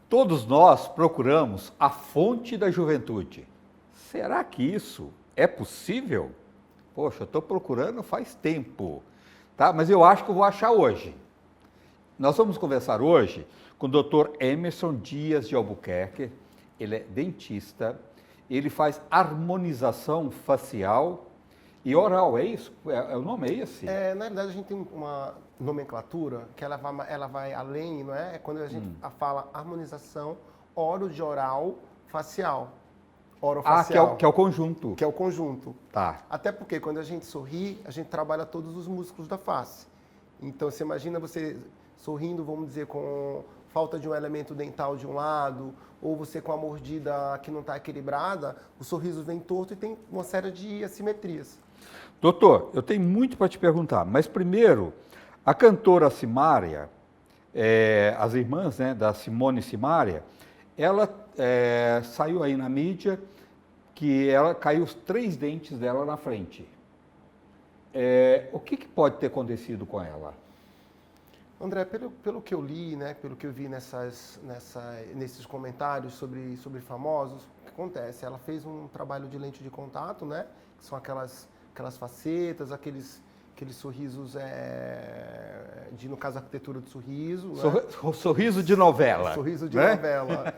Todos nós procuramos a fonte da juventude. Será que isso é possível? Poxa, eu estou procurando faz tempo, tá? Mas eu acho que eu vou achar hoje. Nós vamos conversar hoje com o Dr. Emerson Dias de Albuquerque. Ele é dentista, ele faz harmonização facial e oral, é isso? O nome é esse? Na realidade, a gente tem uma nomenclatura que ela vai além, não é? É quando a gente fala harmonização oro-de-oral facial. Orofacial. Que é o conjunto. Que é o conjunto. Tá. Até porque quando a gente sorri, a gente trabalha todos os músculos da face. Então, você imagina você sorrindo, vamos dizer, com falta de um elemento dental de um lado, ou você com a mordida que não está equilibrada, o sorriso vem torto e tem uma série de assimetrias. Doutor, eu tenho muito para te perguntar, mas primeiro, a cantora Simária, as irmãs, né, da Simone e Simária, ela saiu aí na mídia que ela caiu os 3 dentes dela na frente. O que pode ter acontecido com ela? André, pelo que eu li, né, pelo que eu vi nesses comentários sobre famosos, o que acontece? Ela fez um trabalho de lente de contato, né, que são aquelas facetas, aqueles sorrisos, no caso, arquitetura do sorriso. Né? Sorriso de novela. Sorriso de né? novela.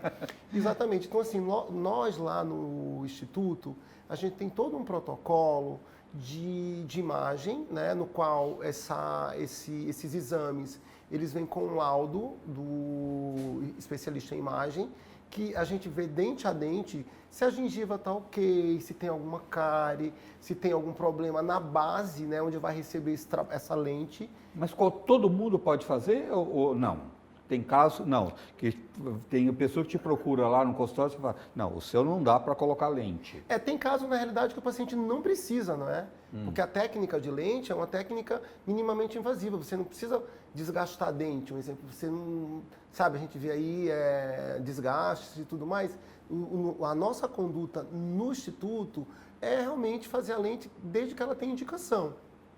Exatamente. Então, assim, nós lá no Instituto, a gente tem todo um protocolo de imagem, né, no qual esses exames, eles vêm com um laudo do especialista em imagem, que a gente vê dente a dente se a gengiva está ok, se tem alguma cárie, se tem algum problema na base, né, onde vai receber essa lente. Mas todo mundo pode fazer ou não? Tem caso, não, que tem pessoa que te procura lá no consultório e fala, não, o seu não dá para colocar lente. Tem caso, na realidade, que o paciente não precisa, não é? Porque a técnica de lente é uma técnica minimamente invasiva, você não precisa desgastar dente, um exemplo, você não, sabe, a gente vê aí desgastes e tudo mais. A nossa conduta no Instituto é realmente fazer a lente desde que ela tenha indicação,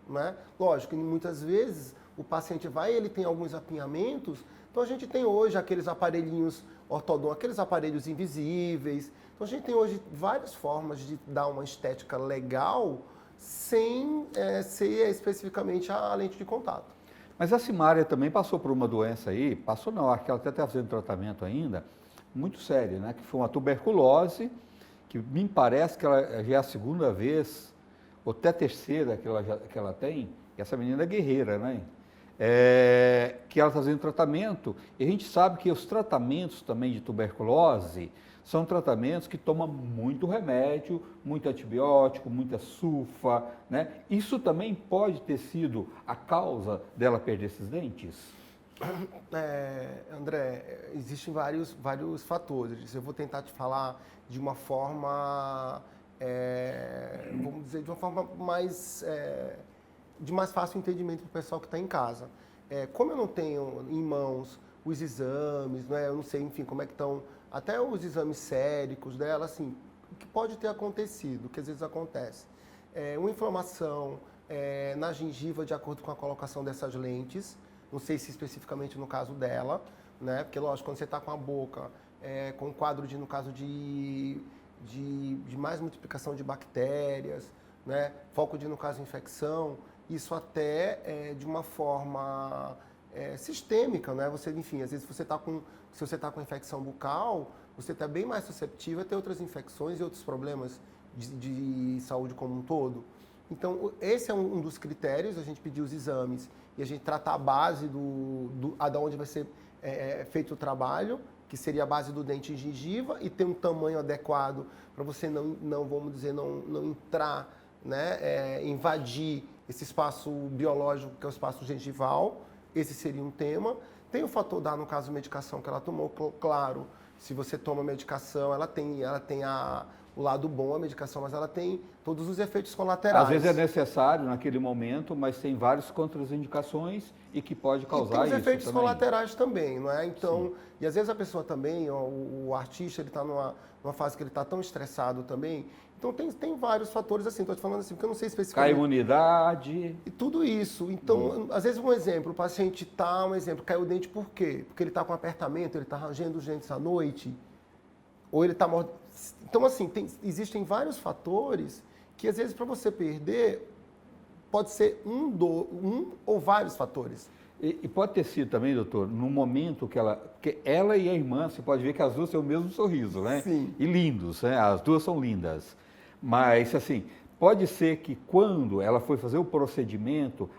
né? Lógico que muitas vezes o paciente ele tem alguns apinhamentos. Então, a gente tem hoje aqueles aparelhinhos ortodônticos, aqueles aparelhos invisíveis. Então, a gente tem hoje várias formas de dar uma estética legal sem ser especificamente a lente de contato. Mas a Simária também passou por uma doença aí, passou não, acho que ela até está fazendo tratamento ainda, muito sério, né? Que foi uma tuberculose, que me parece que ela já é a 2ª vez, ou até a 3ª que ela tem, e essa menina é guerreira, né? Que ela está fazendo tratamento, e a gente sabe que os tratamentos também de tuberculose são tratamentos que tomam muito remédio, muito antibiótico, muita sulfa, né? Isso também pode ter sido a causa dela perder esses dentes? André, existem vários fatores. Eu vou tentar te falar de uma forma, vamos dizer, de uma forma mais... de mais fácil entendimento para o pessoal que está em casa. Como eu não tenho em mãos os exames, né, eu não sei, enfim, como é que estão, até os exames séricos dela, assim, o que pode ter acontecido, que às vezes acontece. Uma inflamação na gengiva de acordo com a colocação dessas lentes, não sei se especificamente no caso dela, né, porque, lógico, quando você está com a boca, com um quadro no caso de mais multiplicação de bactérias, né, foco no caso infecção, isso até de uma forma sistêmica, né? Enfim, às vezes se você está com infecção bucal, você está bem mais susceptível a ter outras infecções e outros problemas de saúde como um todo. Então, esse é um dos critérios, a gente pedir os exames e a gente tratar a base da onde vai ser feito o trabalho, que seria a base do dente e gengiva, e ter um tamanho adequado para você não, vamos dizer, não entrar, né, invadir esse espaço biológico que é o espaço gengival. Esse seria um tema. Tem o fator da, no caso, medicação que ela tomou, claro, se você toma medicação, ela tem o lado bom, a medicação, mas ela tem todos os efeitos colaterais. Às vezes é necessário naquele momento, mas tem várias contraindicações e que pode causar isso também. E tem os efeitos colaterais também, não é? Então, sim. E às vezes a pessoa também, o artista, ele está numa fase que ele está tão estressado também. Então tem vários fatores assim, estou te falando assim, porque eu não sei Cai a especificamente. imunidade. E tudo isso. Então, às vezes, um exemplo, o paciente caiu o dente por quê? Porque ele está com apertamento, ele está rangendo os dentes à noite, ou ele está mordendo. Então, assim, existem vários fatores que, às vezes, para você perder, pode ser um ou vários fatores. E pode ter sido também, doutor, no momento que ela e a irmã, você pode ver que as duas têm o mesmo sorriso, né? Sim. E lindos, né? As duas são lindas. Mas, assim, pode ser que quando ela foi fazer o procedimento,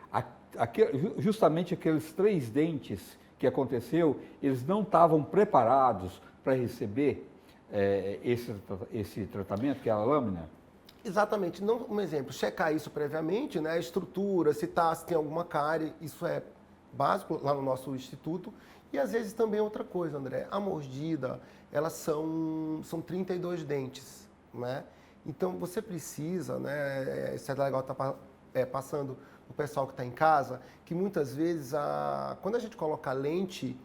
justamente aqueles 3 dentes que aconteceu, eles não estavam preparados para receber esse tratamento, que é a lâmina? Exatamente. Não, um exemplo, checar isso previamente, né? A estrutura, se tem alguma cárie, isso é básico lá no nosso instituto. E às vezes também outra coisa, André, a mordida, elas são 32 dentes, né? Então você precisa, né? Isso é legal estar passando o pessoal que está em casa, que muitas vezes, quando a gente coloca a lente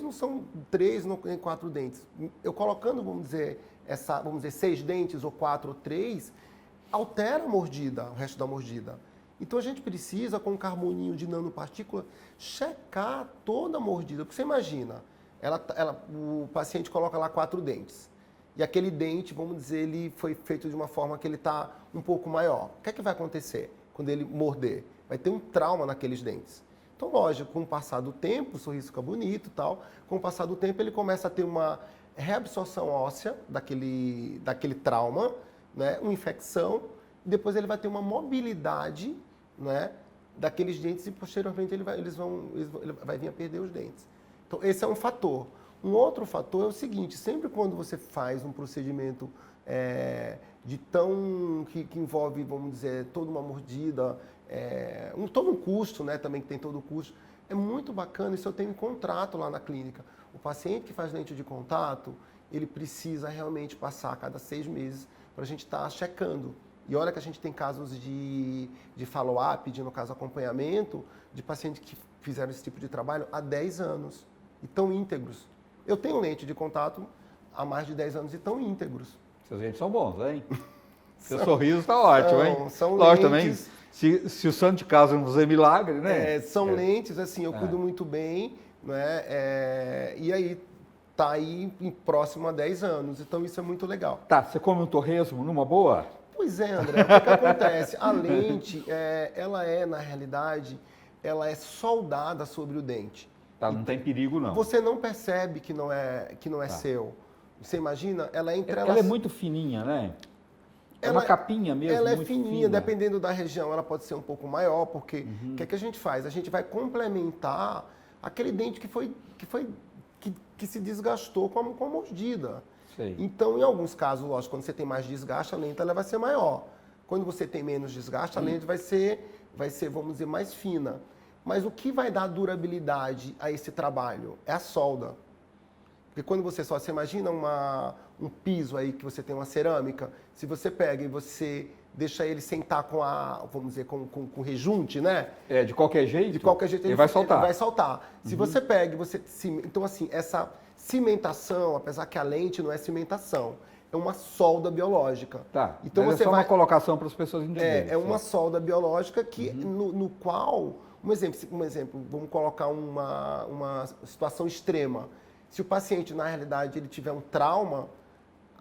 não são 3 nem 4 dentes. Eu colocando, vamos dizer, 6 dentes, ou 4 ou 3, altera a mordida, o resto da mordida. Então a gente precisa, com um carboninho de nanopartícula, checar toda a mordida. Porque você imagina, o paciente coloca lá 4 dentes. E aquele dente, vamos dizer, ele foi feito de uma forma que ele está um pouco maior. O que é que vai acontecer quando ele morder? Vai ter um trauma naqueles dentes. Então, lógico, com o passar do tempo, o sorriso fica bonito e tal. Com o passar do tempo, ele começa a ter uma reabsorção óssea daquele trauma, né? Uma infecção. E depois ele vai ter uma mobilidade, né? Daqueles dentes e posteriormente ele vai vir a perder os dentes. Então, esse é um fator. Um outro fator é o seguinte, sempre quando você faz um procedimento que envolve, vamos dizer, toda uma mordida, todo um custo, né, também que tem todo o custo, é muito bacana, isso eu tenho em contrato lá na clínica. O paciente que faz lente de contato, ele precisa realmente passar a cada 6 meses para a gente estar checando. E olha que a gente tem casos de follow-up, no caso acompanhamento, de pacientes que fizeram esse tipo de trabalho há 10 anos e estão íntegros. Eu tenho lente de contato há mais de 10 anos e estão íntegros. Seus dentes são bons, hein? Seu sorriso está ótimo, hein? São lógico lentes, também, se o santo de casa não fazer milagre, né? São lentes, assim, eu cuido muito bem, né? E aí, tá aí próximo a 10 anos, então isso é muito legal. Tá, você come um torresmo numa boa? Pois é, André, o que acontece? A lente, na realidade, ela é soldada sobre o dente. Tá, não tem perigo, não. Você não percebe que não é seu. Você imagina? Ela é Ela é muito fininha, né? É uma capinha mesmo, ela é muito fininha, fina. dependendo da região, ela pode ser um pouco maior, porque o que é que a gente faz? A gente vai complementar aquele dente que se desgastou com a mordida. Sei. Então, em alguns casos, lógico, quando você tem mais desgaste, a lente ela vai ser maior. Quando você tem menos desgaste, a lente vai ser, vamos dizer, mais fina. Mas o que vai dar durabilidade a esse trabalho é a solda. Porque quando você imagina um piso aí que você tem uma cerâmica, se você pega e você deixa ele sentar vamos dizer, com rejunte, né? De qualquer jeito? De qualquer jeito ele vai saltar. Ele vai saltar. Se você pega e você... Então, assim, essa cimentação, apesar que a lente não é cimentação, é uma solda biológica. Tá, então mas você é só uma colocação para as pessoas entenderem. É uma solda biológica que, no qual... Um exemplo, vamos colocar uma situação extrema. Se o paciente, na realidade, ele tiver um trauma,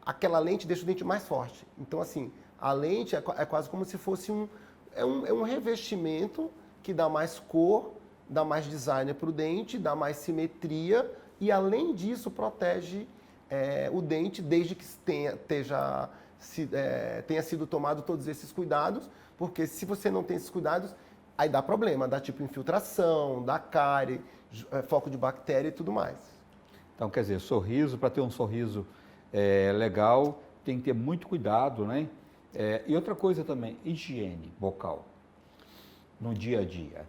aquela lente deixa o dente mais forte. Então, assim, a lente é quase como se fosse um revestimento que dá mais cor, dá mais design para o dente, dá mais simetria e, além disso, protege o dente desde que tenha sido tomado todos esses cuidados, porque se você não tem esses cuidados, aí dá problema, dá tipo infiltração, dá cárie, foco de bactéria e tudo mais. Então, quer dizer, para ter um sorriso legal, tem que ter muito cuidado, né? E outra coisa também, higiene bucal, no dia a dia.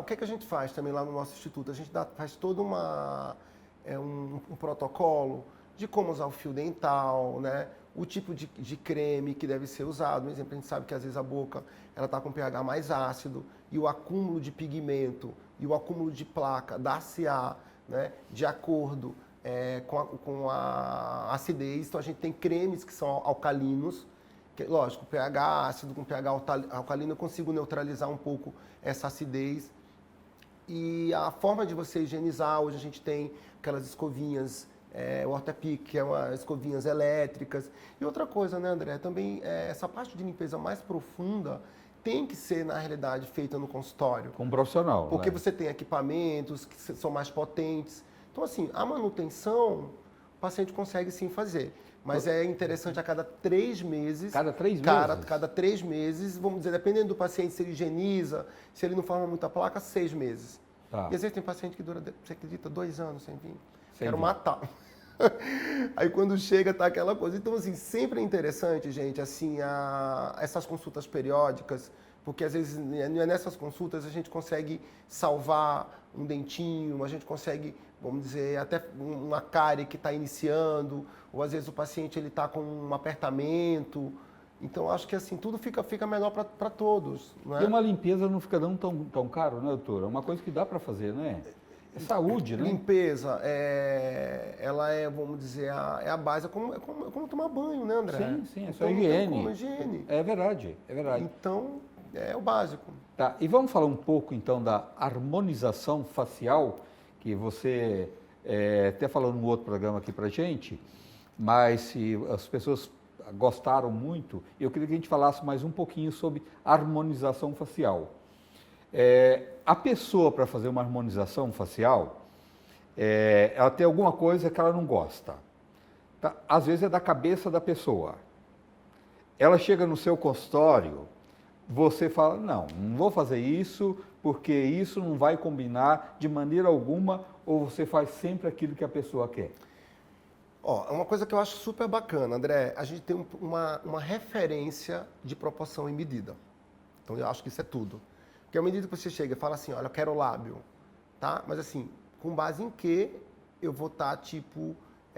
O que é que a gente faz também lá no nosso instituto? A gente faz todo um protocolo de como usar o fio dental, né? O tipo de creme que deve ser usado. Por exemplo, a gente sabe que às vezes a boca está com pH mais ácido e o acúmulo de pigmento e o acúmulo de placa dar-se-á, né, de acordo com a acidez. Então a gente tem cremes que são alcalinos, Lógico, pH ácido com pH alcalino eu consigo neutralizar um pouco essa acidez. E a forma de você higienizar, hoje a gente tem aquelas escovinhas, o Ortepic, que é escovinhas elétricas. E outra coisa, né, André, também essa parte de limpeza mais profunda tem que ser, na realidade, feita no consultório. Com um profissional. Porque né? você tem equipamentos que são mais potentes. Então, assim, a manutenção, o paciente consegue sim fazer. Mas é interessante a cada 3 meses. Cada 3 meses? Cada 3 meses, vamos dizer, dependendo do paciente, se ele higieniza, se ele não forma muita placa, 6 meses. Tá. E às vezes tem paciente que dura, você acredita, 2 anos sem vir. Sem Quero vir. matar. Aí quando chega, tá aquela coisa. Então, assim, sempre é interessante, gente, assim, essas consultas periódicas, porque às vezes nessas consultas a gente consegue salvar um dentinho, a gente consegue, vamos dizer, até uma cárie que está iniciando, ou às vezes o paciente ele está com um apertamento. Então, acho que assim, tudo fica menor para todos. Não é? E uma limpeza não fica não tão caro, né, doutora? É uma coisa que dá para fazer, né? É saúde, né? Limpeza, ela é, vamos dizer, é a base, é como tomar banho, né, André? Sim, é Então, só não tem higiene. como higiene. É verdade. Então, é o básico. Tá, e vamos falar um pouco, então, da harmonização facial, que você até falou num outro programa aqui pra gente, mas se as pessoas gostaram muito, eu queria que a gente falasse mais um pouquinho sobre harmonização facial. A pessoa, para fazer uma harmonização facial, ela tem alguma coisa que ela não gosta. Tá? Às vezes é da cabeça da pessoa. Ela chega no seu consultório, você fala, não vou fazer isso, porque isso não vai combinar de maneira alguma, ou você faz sempre aquilo que a pessoa quer? Ó, uma coisa que eu acho super bacana, André, a gente tem uma referência de proporção e medida. Então, eu acho que isso é tudo. Porque à medida que você chega e fala assim, olha, eu quero lábio, tá? Mas assim, com base em que eu vou estar,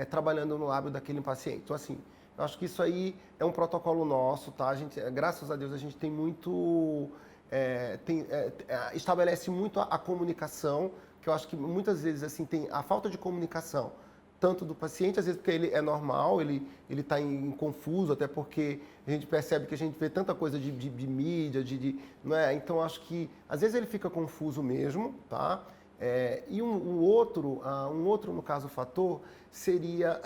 trabalhando no lábio daquele paciente? Então, assim, eu acho que isso aí é um protocolo nosso, tá? A gente, graças a Deus, a gente tem muito... estabelece muito a comunicação, que eu acho que muitas vezes, assim, tem a falta de comunicação, tanto do paciente, às vezes porque ele é normal, ele está confuso, até porque a gente percebe que a gente vê tanta coisa de mídia, não é? Então, acho que às vezes ele fica confuso mesmo, tá? E um outro, no caso, fator, seria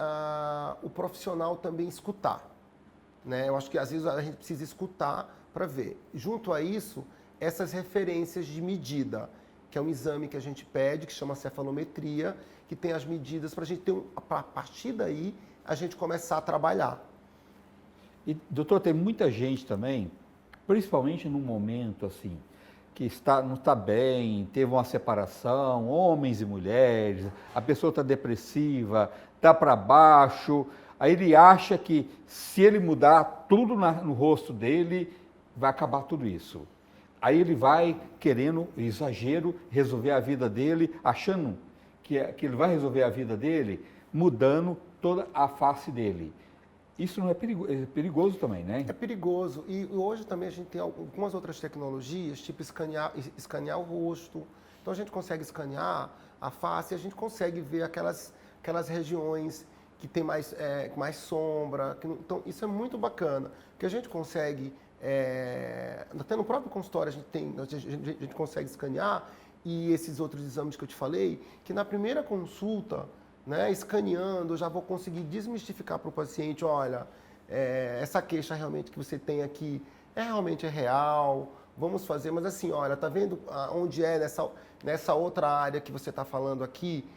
o profissional também escutar, né? Eu acho que às vezes a gente precisa escutar para ver. Junto a isso, essas referências de medida, que é um exame que a gente pede, que chama cefalometria, que tem as medidas para a gente ter, a partir daí, a gente começar a trabalhar. E, doutor, tem muita gente também, principalmente num momento assim, que não está bem, teve uma separação, homens e mulheres, a pessoa está depressiva, está para baixo, aí ele acha que se ele mudar tudo no rosto dele, vai acabar tudo isso. Aí ele vai querendo, exagero, resolver a vida dele, achando que ele vai resolver a vida dele mudando toda a face dele. Isso não é perigoso também, né? É perigoso. E hoje também a gente tem algumas outras tecnologias, tipo escanear o rosto. Então a gente consegue escanear a face e a gente consegue ver aquelas regiões que tem mais sombra. Então isso é muito bacana, porque a gente consegue, até no próprio consultório a gente consegue escanear, e esses outros exames que eu te falei, que na primeira consulta, né, escaneando, eu já vou conseguir desmistificar para o paciente, olha, essa queixa realmente que você tem aqui realmente é real, vamos fazer, mas assim, olha, tá vendo onde nessa outra área que você está falando aqui,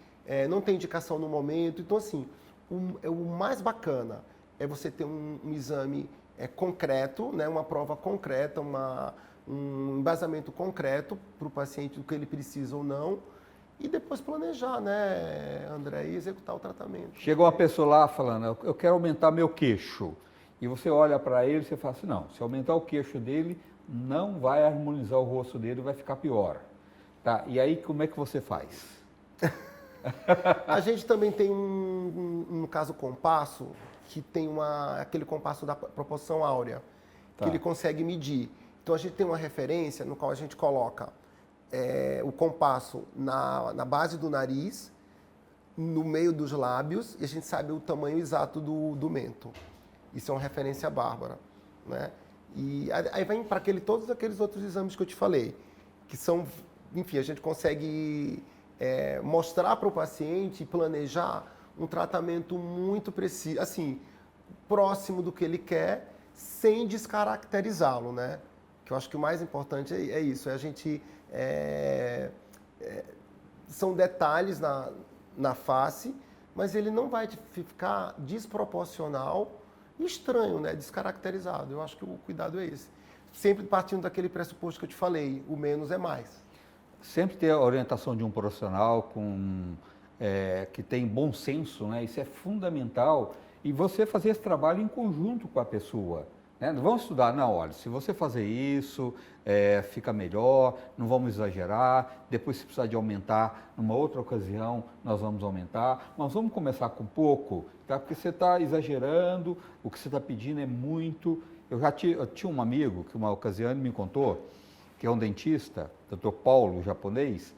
não tem indicação no momento. Então, assim, o mais bacana é você ter um exame concreto, né, uma prova concreta, um embasamento concreto para o paciente do que ele precisa ou não, e depois planejar, né, André, e executar o tratamento. Chegou uma pessoa lá falando, eu quero aumentar meu queixo. E você olha para ele e você fala assim, não, se aumentar o queixo dele, não vai harmonizar o rosto dele, vai ficar pior. Tá? E aí, como é que você faz? A gente também tem no caso, compasso, que tem aquele compasso da proporção áurea, que ele consegue medir. Então, a gente tem uma referência no qual a gente coloca o compasso na base do nariz, no meio dos lábios, e a gente sabe o tamanho exato do mento. Isso é uma referência bárbara. né? E aí vem para todos aqueles outros exames que eu te falei, que são, enfim, a gente consegue mostrar para o paciente e planejar um tratamento muito preciso, assim, próximo do que ele quer, sem descaracterizá-lo, né? Que eu acho que o mais importante é isso, é a gente... são detalhes na face, mas ele não vai ficar desproporcional e estranho, né? Descaracterizado. Eu acho que o cuidado é esse. Sempre partindo daquele pressuposto que eu te falei, o menos é mais. Sempre ter a orientação de um profissional que tem bom senso, né? Isso é fundamental. E você fazer esse trabalho em conjunto com a pessoa. Né? Não vamos estudar, não, olha, se você fazer isso, fica melhor, não vamos exagerar, depois se precisar de aumentar, numa outra ocasião nós vamos aumentar, mas vamos começar com pouco, tá? Porque você está exagerando, o que você está pedindo é muito. Eu tinha um amigo que uma ocasião me contou, que é um dentista, Dr. Paulo, japonês,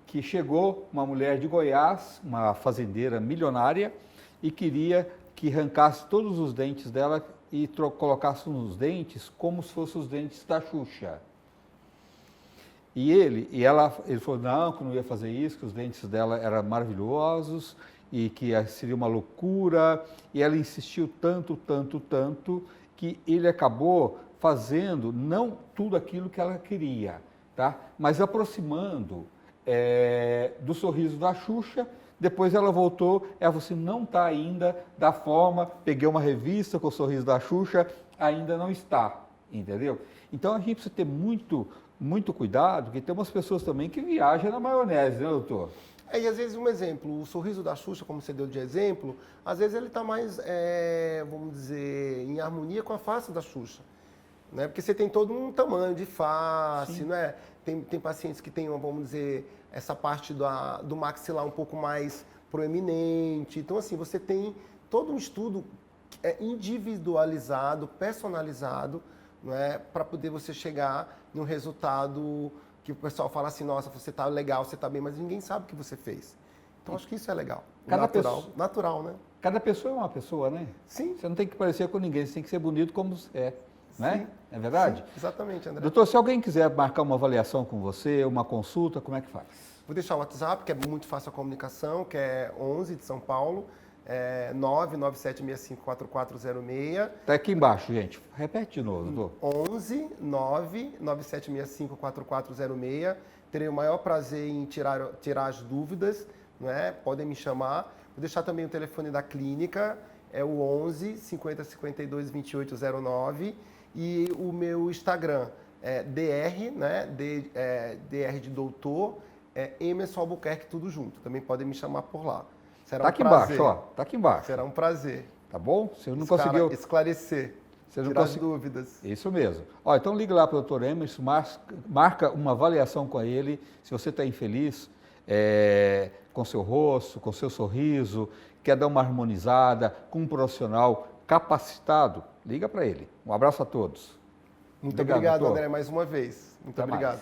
que chegou uma mulher de Goiás, uma fazendeira milionária, e queria que arrancasse todos os dentes dela e colocasse nos dentes como se fossem os dentes da Xuxa. Ele falou não, que não ia fazer isso, que os dentes dela eram maravilhosos e que seria uma loucura. E ela insistiu tanto, que ele acabou fazendo não tudo aquilo que ela queria, tá? Mas aproximando do sorriso da Xuxa. Depois ela voltou, ela falou assim, não está ainda da forma, peguei uma revista com o sorriso da Xuxa, ainda não está, entendeu? Então a gente precisa ter muito cuidado, porque tem umas pessoas também que viajam na maionese, né, doutor? E às vezes um exemplo, o sorriso da Xuxa, como você deu de exemplo, às vezes ele está mais, vamos dizer, em harmonia com a face da Xuxa. Né? Porque você tem todo um tamanho de face, sim, não é? Tem pacientes que têm, vamos dizer, essa parte do maxilar um pouco mais proeminente. Então, assim, você tem todo um estudo individualizado, personalizado, não é? Para poder você chegar num resultado que o pessoal fala assim, nossa, você está legal, você está bem, mas ninguém sabe o que você fez. Então, acho que isso é legal. Natural, né? Cada pessoa é uma pessoa, né? Sim. Você não tem que parecer com ninguém, você tem que ser bonito como você é. Né? É verdade? Sim, exatamente, André. Doutor, se alguém quiser marcar uma avaliação com você, uma consulta, como é que faz? Vou deixar o WhatsApp, que é muito fácil a comunicação, que é 11 de São Paulo, 997654406. Está aqui embaixo, gente. Repete de novo, doutor. 11 997654406. Terei o maior prazer em tirar as dúvidas, não é? Podem me chamar. Vou deixar também o telefone da clínica, é o 11 50 52 2809. E o meu Instagram é DR, né? DR de doutor, Emerson Albuquerque, tudo junto. Também podem me chamar por lá. Será tá aqui embaixo, ó. Tá aqui embaixo. Será um prazer. Tá bom? Você não conseguiu esclarecer, tirar as dúvidas. Isso mesmo. Ó, então ligue lá para o doutor Emerson, marca uma avaliação com ele. Se você está infeliz com seu rosto, com seu sorriso, quer dar uma harmonizada com um profissional capacitado, liga para ele. Um abraço a todos. Muito obrigado, André, mais uma vez. Muito obrigado.